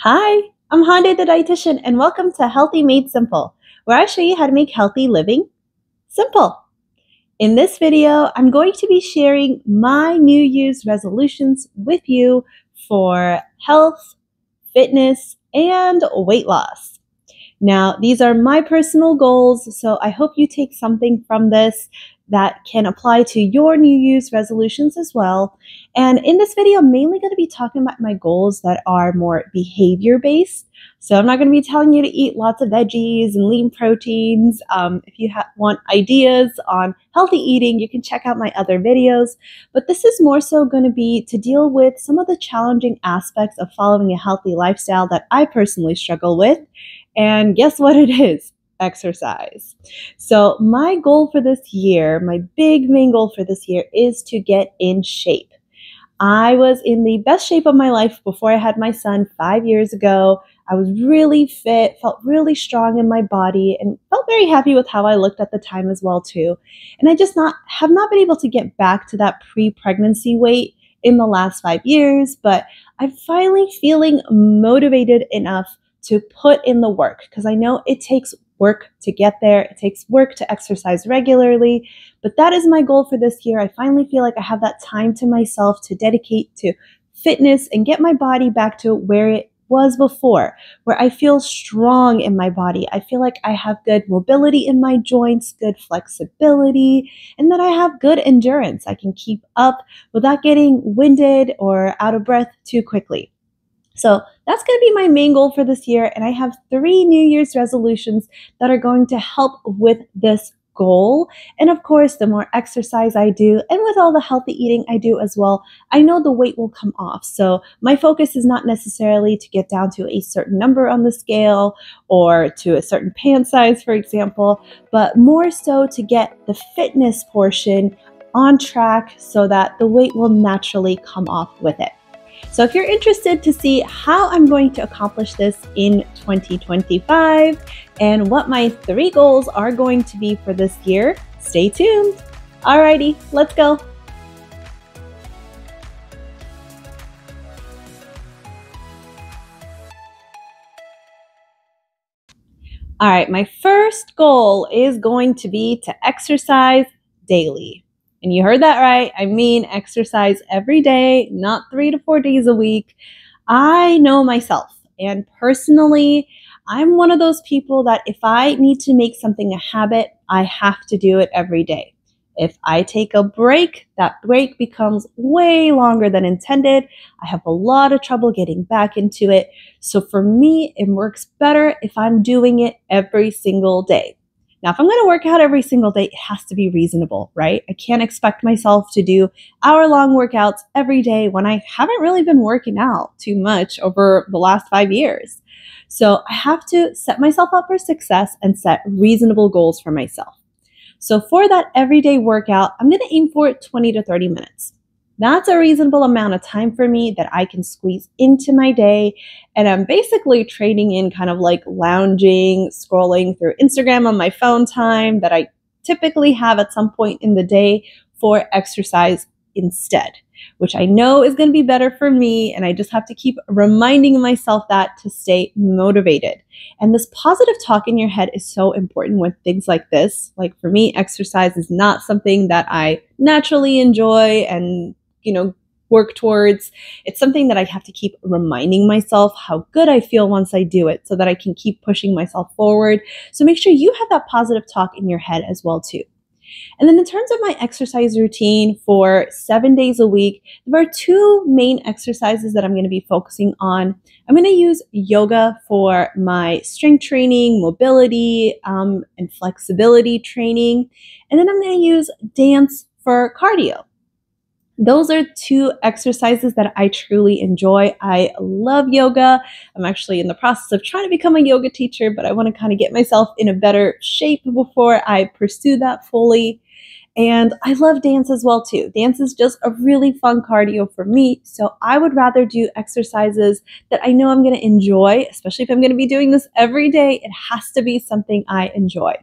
Hi, I'm Hande the dietitian, and welcome to Healthy Made Simple, where I show you how to make healthy living simple. In this video, I'm going to be sharing my New Year's resolutions with you for health, fitness, and weight loss. Now, these are my personal goals, so I hope you take something from this that can apply to your New Year's resolutions as well. And in this video, I'm mainly going to be talking about my goals that are more behavior-based. So I'm not going to be telling you to eat lots of veggies and lean proteins. If you want ideas on healthy eating, you can check out my other videos. But this is more so going to be to deal with some of the challenging aspects of following a healthy lifestyle that I personally struggle with. And guess what it is? Exercise. So my goal for this year, my big main goal for this year is to get in shape. I was in the best shape of my life before I had my son 5 years ago. I was really fit, felt really strong in my body, and felt very happy with how I looked at the time as well too. And I just have not been able to get back to that pre-pregnancy weight in the last 5 years, but I'm finally feeling motivated enough to put in the work, because I know it takes work to get there. It takes work to exercise regularly, but that is my goal for this year. I finally feel like I have that time to myself to dedicate to fitness and get my body back to where it was before, where I feel strong in my body. I feel like I have good mobility in my joints, good flexibility, and that I have good endurance. I can keep up without getting winded or out of breath too quickly. So that's going to be my main goal for this year, and I have 3 New Year's resolutions that are going to help with this goal. And of course, the more exercise I do, and with all the healthy eating I do as well, I know the weight will come off. So my focus is not necessarily to get down to a certain number on the scale or to a certain pant size, for example, but more so to get the fitness portion on track so that the weight will naturally come off with it. So if you're interested to see how I'm going to accomplish this in 2025 and what my 3 goals are going to be for this year, stay tuned. Alrighty, let's go. All right, my first goal is going to be to exercise daily. And you heard that right. I mean exercise every day, not 3 to 4 days a week. I know myself, and personally, I'm one of those people that if I need to make something a habit, I have to do it every day. If I take a break, that break becomes way longer than intended. I have a lot of trouble getting back into it. So for me, it works better if I'm doing it every single day. Now, if I'm going to work out every single day, it has to be reasonable, right? I can't expect myself to do hour-long workouts every day when I haven't really been working out too much over the last 5 years. So I have to set myself up for success and set reasonable goals for myself. So for that everyday workout, I'm going to aim for 20 to 30 minutes. That's a reasonable amount of time for me that I can squeeze into my day. And I'm basically trading in kind of like lounging, scrolling through Instagram on my phone time that I typically have at some point in the day for exercise instead, which I know is going to be better for me. And I just have to keep reminding myself that to stay motivated. And this positive talk in your head is so important with things like this. Like for me, exercise is not something that I naturally enjoy and work towards. It's something that I have to keep reminding myself how good I feel once I do it so that I can keep pushing myself forward. So make sure you have that positive talk in your head as well too. And then in terms of my exercise routine for 7 days a week, there are 2 main exercises that I'm going to be focusing on. I'm going to use yoga for my strength training, mobility, and flexibility training. And then I'm going to use dance for cardio. Those are 2 exercises that I truly enjoy. I love yoga. I'm actually in the process of trying to become a yoga teacher, but I want to kind of get myself in a better shape before I pursue that fully. And I love dance as well too. Dance is just a really fun cardio for me. So I would rather do exercises that I know I'm going to enjoy, especially if I'm going to be doing this every day. It has to be something I enjoy.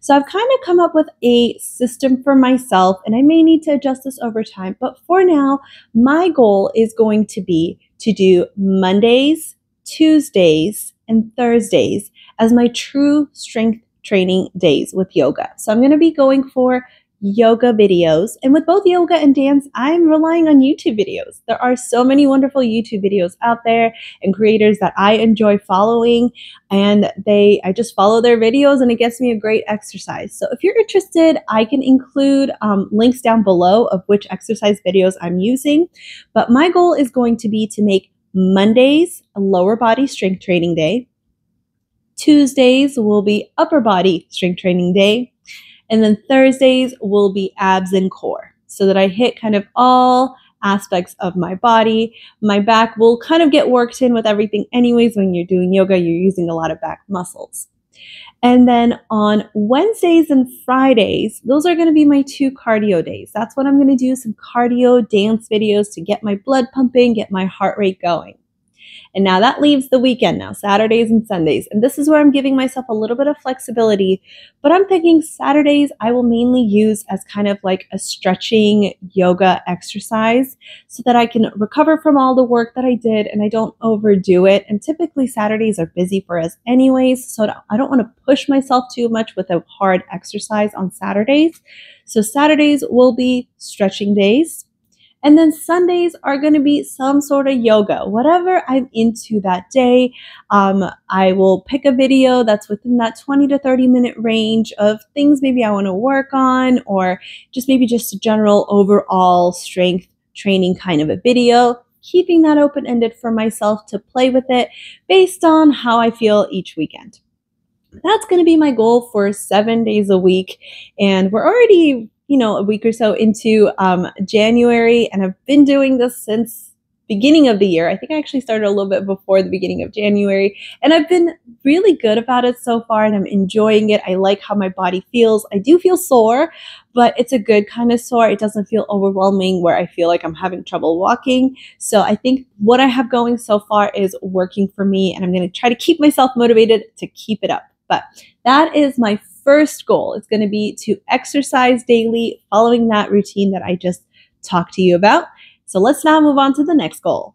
So I've kind of come up with a system for myself, and I may need to adjust this over time. But for now, my goal is going to be to do Mondays, Tuesdays and Thursdays as my true strength training days with yoga. So I'm going to be going for yoga videos. And with both yoga and dance, I'm relying on YouTube videos. There are so many wonderful YouTube videos out there and creators that I enjoy following, and I just follow their videos and it gets me a great exercise. So if you're interested, I can include links down below of which exercise videos I'm using. But my goal is going to be to make Mondays a lower body strength training day. Tuesdays will be upper body strength training day. And then Thursdays will be abs and core, so that I hit kind of all aspects of my body. My back will kind of get worked in with everything anyways. When you're doing yoga, you're using a lot of back muscles. And then on Wednesdays and Fridays, those are going to be my 2 cardio days. That's when I'm going to do some cardio dance videos to get my blood pumping, get my heart rate going. And now that leaves the weekend now, Saturdays and Sundays. And this is where I'm giving myself a little bit of flexibility. But I'm thinking Saturdays I will mainly use as kind of like a stretching yoga exercise so that I can recover from all the work that I did and I don't overdo it. And typically Saturdays are busy for us anyways, so I don't want to push myself too much with a hard exercise on Saturdays. So Saturdays will be stretching days. And then Sundays are going to be some sort of yoga, whatever I'm into that day. I will pick a video that's within that 20 to 30 minute range of things maybe I want to work on, or just maybe just a general overall strength training kind of a video, keeping that open-ended for myself to play with it based on how I feel each weekend. That's going to be my goal for 7 days a week. And we're already a week or so into January, and I've been doing this since beginning of the year. I think I actually started a little bit before the beginning of January, and I've been really good about it so far, and I'm enjoying it. I like how my body feels. I do feel sore, but it's a good kind of sore. It doesn't feel overwhelming where I feel like I'm having trouble walking. So I think what I have going so far is working for me, and I'm going to try to keep myself motivated to keep it up. But that is my first goal. It's going to be to exercise daily, following that routine that I just talked to you about. So let's now move on to the next goal.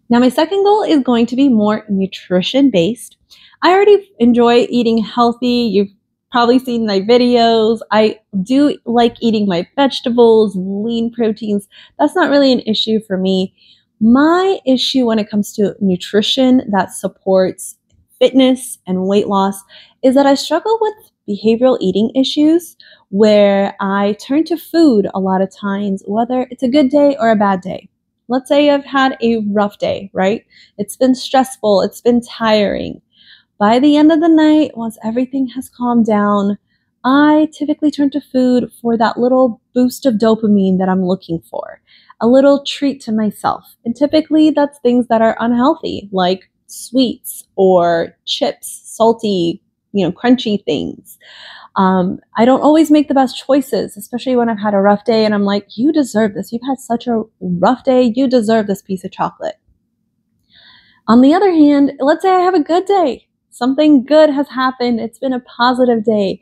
Now, my second goal is going to be more nutrition based. I already enjoy eating healthy. You've probably seen my videos. I do like eating my vegetables, lean proteins. That's not really an issue for me. My issue when it comes to nutrition that supports fitness and weight loss is that I struggle with behavioral eating issues where I turn to food a lot of times, whether it's a good day or a bad day. Let's say I've had a rough day, right? It's been stressful, it's been tiring. By the end of the night, once everything has calmed down, I typically turn to food for that little boost of dopamine that I'm looking for, a little treat to myself. And typically that's things that are unhealthy, like sweets or chips, salty, crunchy things. I don't always make the best choices, especially when I've had a rough day and I'm like, you deserve this. You've had such a rough day. You deserve this piece of chocolate. On the other hand, let's say I have a good day. Something good has happened. It's been a positive day.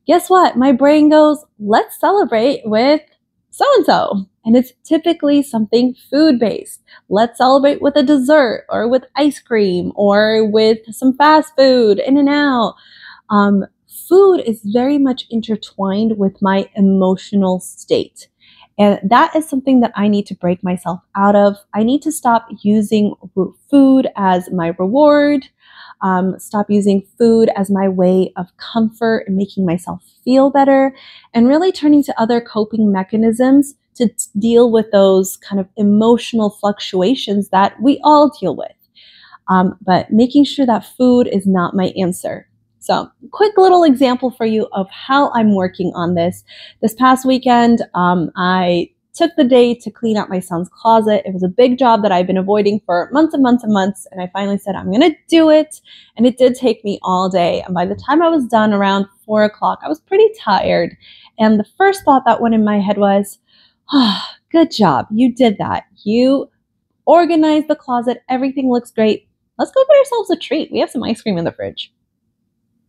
Guess what? My brain goes, let's celebrate with so-and-so. And it's typically something food-based. Let's celebrate with a dessert or with ice cream or with some fast food, In-N-Out. Food is very much intertwined with my emotional state. And that is something that I need to break myself out of. I need to stop using food as my reward, stop using food as my way of comfort and making myself feel better, and really turning to other coping mechanisms to deal with those kind of emotional fluctuations that we all deal with. But making sure that food is not my answer. So, quick little example for you of how I'm working on this. This past weekend, I took the day to clean out my son's closet. It was a big job that I've been avoiding for months and months and months, and I finally said, I'm going to do it. And it did take me all day. And by the time I was done around 4 o'clock, I was pretty tired. And the first thought that went in my head was, good job. You did that. You organized the closet. Everything looks great. Let's go get ourselves a treat. We have some ice cream in the fridge.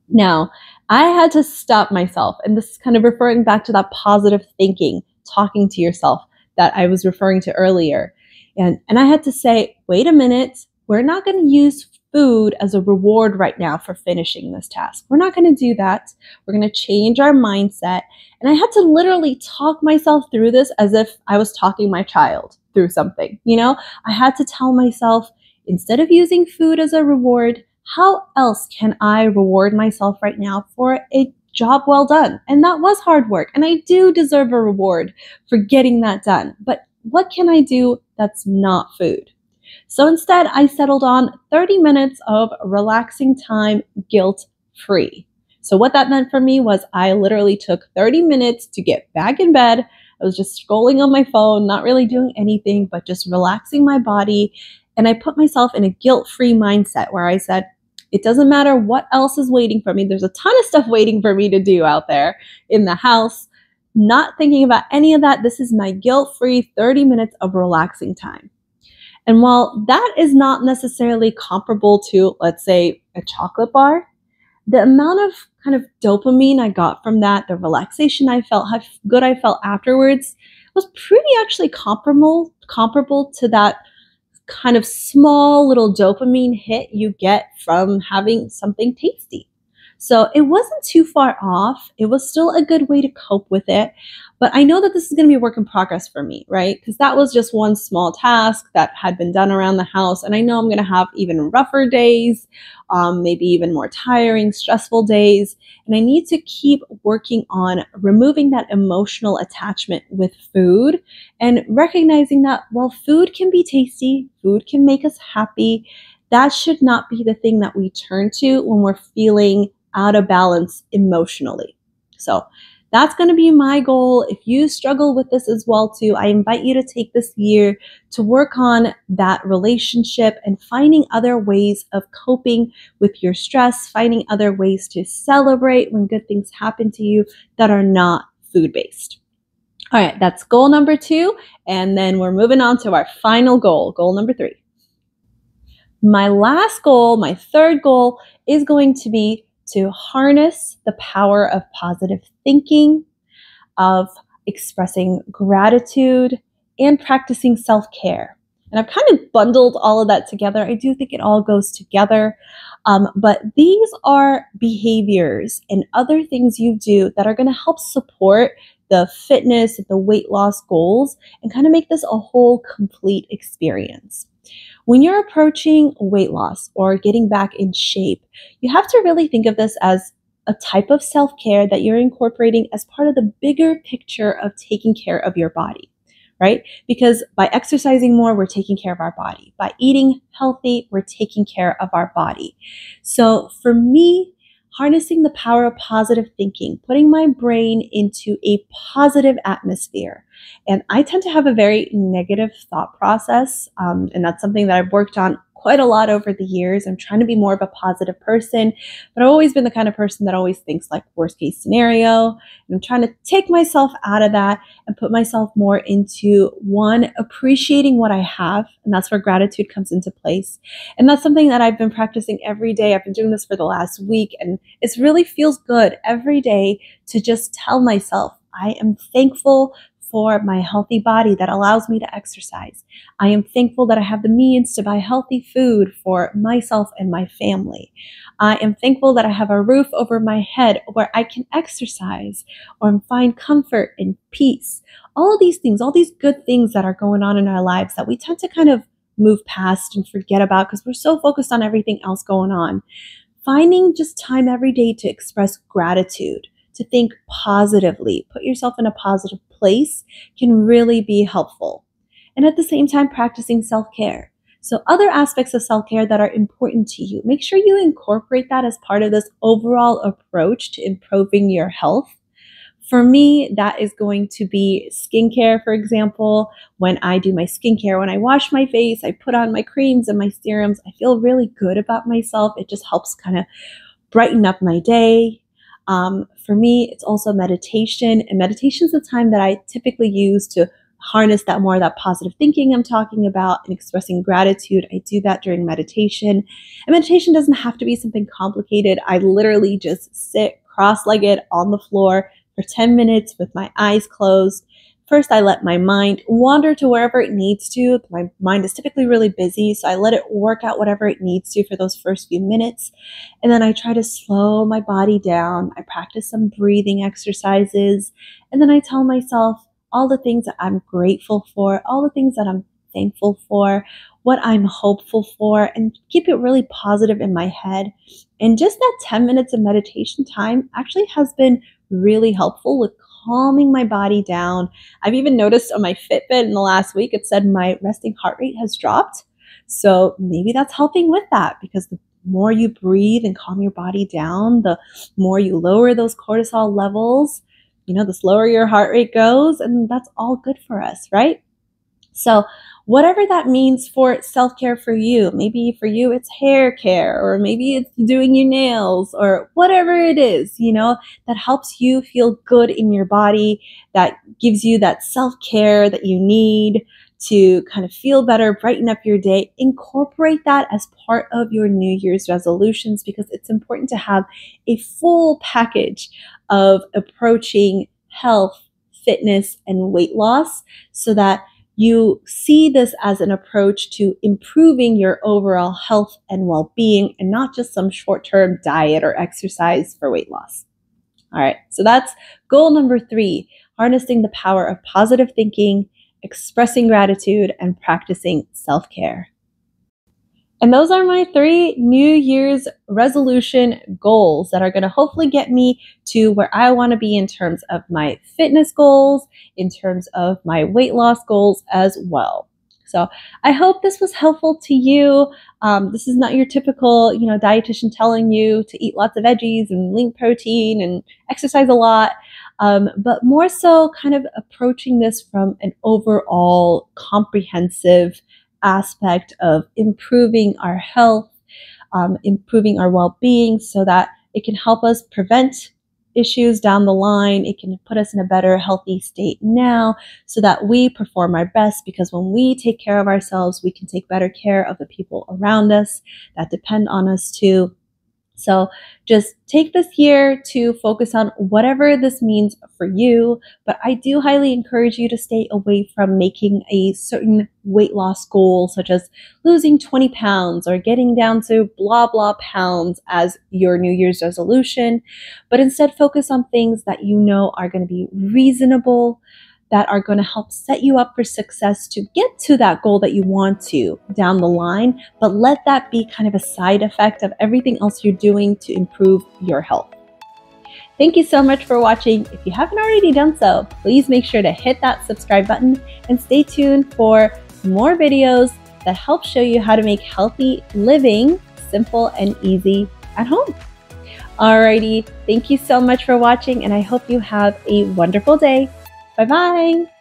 Now, I had to stop myself, and this is kind of referring back to that positive thinking, talking to yourself that I was referring to earlier. And I had to say, wait a minute, we're not going to use food as a reward right now for finishing this task. We're not going to do that. We're going to change our mindset. And I had to literally talk myself through this as if I was talking my child through something. I had to tell myself, instead of using food as a reward, how else can I reward myself right now for a job well done? And that was hard work. And I do deserve a reward for getting that done. But what can I do that's not food? So instead, I settled on 30 minutes of relaxing time, guilt-free. So what that meant for me was I literally took 30 minutes to get back in bed. I was just scrolling on my phone, not really doing anything, but just relaxing my body. And I put myself in a guilt-free mindset where I said, it doesn't matter what else is waiting for me. There's a ton of stuff waiting for me to do out there in the house. Not thinking about any of that. This is my guilt-free 30 minutes of relaxing time. And while that is not necessarily comparable to, let's say, a chocolate bar, the amount of kind of dopamine I got from that, the relaxation I felt, how good I felt afterwards, was pretty actually comparable to that kind of small little dopamine hit you get from having something tasty. So it wasn't too far off. It was still a good way to cope with it. But I know that this is going to be a work in progress for me, right? Because that was just one small task that had been done around the house. And I know I'm going to have even rougher days, maybe even more tiring, stressful days. And I need to keep working on removing that emotional attachment with food and recognizing that while food can be tasty, food can make us happy, that should not be the thing that we turn to when we're feeling out of balance emotionally. So that's going to be my goal. If you struggle with this as well too, I invite you to take this year to work on that relationship and finding other ways of coping with your stress, finding other ways to celebrate when good things happen to you that are not food-based. All right, that's goal number 2. And then we're moving on to our final goal, goal number 3. My last goal, my third goal, is going to be to harness the power of positive thinking, of expressing gratitude, and practicing self-care. And I've kind of bundled all of that together. I do think it all goes together. But these are behaviors and other things you do that are going to help support the fitness, the weight loss goals, and kind of make this a whole complete experience. When you're approaching weight loss or getting back in shape, you have to really think of this as a type of self-care that you're incorporating as part of the bigger picture of taking care of your body, right? Because by exercising more, we're taking care of our body. By eating healthy, we're taking care of our body. So for me, harnessing the power of positive thinking, putting my brain into a positive atmosphere. And I tend to have a very negative thought process, and that's something that I've worked on quite a lot over the years. I'm trying to be more of a positive person, but I've always been the kind of person that always thinks like worst case scenario. And I'm trying to take myself out of that and put myself more into one, appreciating what I have. And that's where gratitude comes into place. And that's something that I've been practicing every day. I've been doing this for the last week, and it really feels good every day to just tell myself, I am thankful for my healthy body that allows me to exercise. I am thankful that I have the means to buy healthy food for myself and my family. I am thankful that I have a roof over my head where I can exercise or find comfort and peace. All of these things, all these good things that are going on in our lives that we tend to kind of move past and forget about because we're so focused on everything else going on. Finding just time every day to express gratitude, to think positively, put yourself in a positive place can really be helpful. And at the same time, practicing self-care. So other aspects of self-care that are important to you, make sure you incorporate that as part of this overall approach to improving your health. For me, that is going to be skincare, for example. When I do my skincare, when I wash my face, I put on my creams and my serums, I feel really good about myself. It just helps kind of brighten up my day. For me, it's also meditation, and meditation is the time that I typically use to harness that more of that positive thinking I'm talking about and expressing gratitude. I do that during meditation. And meditation doesn't have to be something complicated. I literally just sit cross-legged on the floor for 10 minutes with my eyes closed, first I let my mind wander to wherever it needs to. My mind is typically really busy, so I let it work out whatever it needs to for those first few minutes. And then I try to slow my body down. I practice some breathing exercises. And then I tell myself all the things that I'm grateful for, all the things that I'm thankful for, what I'm hopeful for, and keep it really positive in my head. And just that 10 minutes of meditation time actually has been really helpful with calming my body down. I've even noticed on my Fitbit in the last week, it said my resting heart rate has dropped. So maybe that's helping with that, because the more you breathe and calm your body down, the more you lower those cortisol levels, the slower your heart rate goes, and that's all good for us, right? So whatever that means for self-care for you, maybe for you it's hair care, or maybe it's doing your nails, or whatever it is, that helps you feel good in your body, that gives you that self-care that you need to kind of feel better, brighten up your day. Incorporate that as part of your New Year's resolutions, because it's important to have a full package of approaching health, fitness, and weight loss, so that you see this as an approach to improving your overall health and well-being, and not just some short-term diet or exercise for weight loss. All right, so that's goal number 3, harnessing the power of positive thinking, expressing gratitude, and practicing self-care. And those are my 3 New Year's resolution goals that are going to hopefully get me to where I want to be in terms of my fitness goals, in terms of my weight loss goals as well. So I hope this was helpful to you. This is not your typical, dietitian telling you to eat lots of veggies and lean protein and exercise a lot, but more so kind of approaching this from an overall comprehensive aspect of improving our health, improving our well-being, so that it can help us prevent issues down the line. It can put us in a better, healthy state now, so that we perform our best, because when we take care of ourselves, we can take better care of the people around us that depend on us too. So just take this year to focus on whatever this means for you. But I do highly encourage you to stay away from making a certain weight loss goal, such as losing 20 pounds or getting down to blah, blah pounds as your New Year's resolution. But instead focus on things that you know are going to be reasonable, that are going to help set you up for success to get to that goal that you want to down the line, but let that be kind of a side effect of everything else you're doing to improve your health. Thank you so much for watching. If you haven't already done so, please make sure to hit that subscribe button and stay tuned for more videos that help show you how to make healthy living simple and easy at home. Alrighty, thank you so much for watching, and I hope you have a wonderful day. Bye-bye.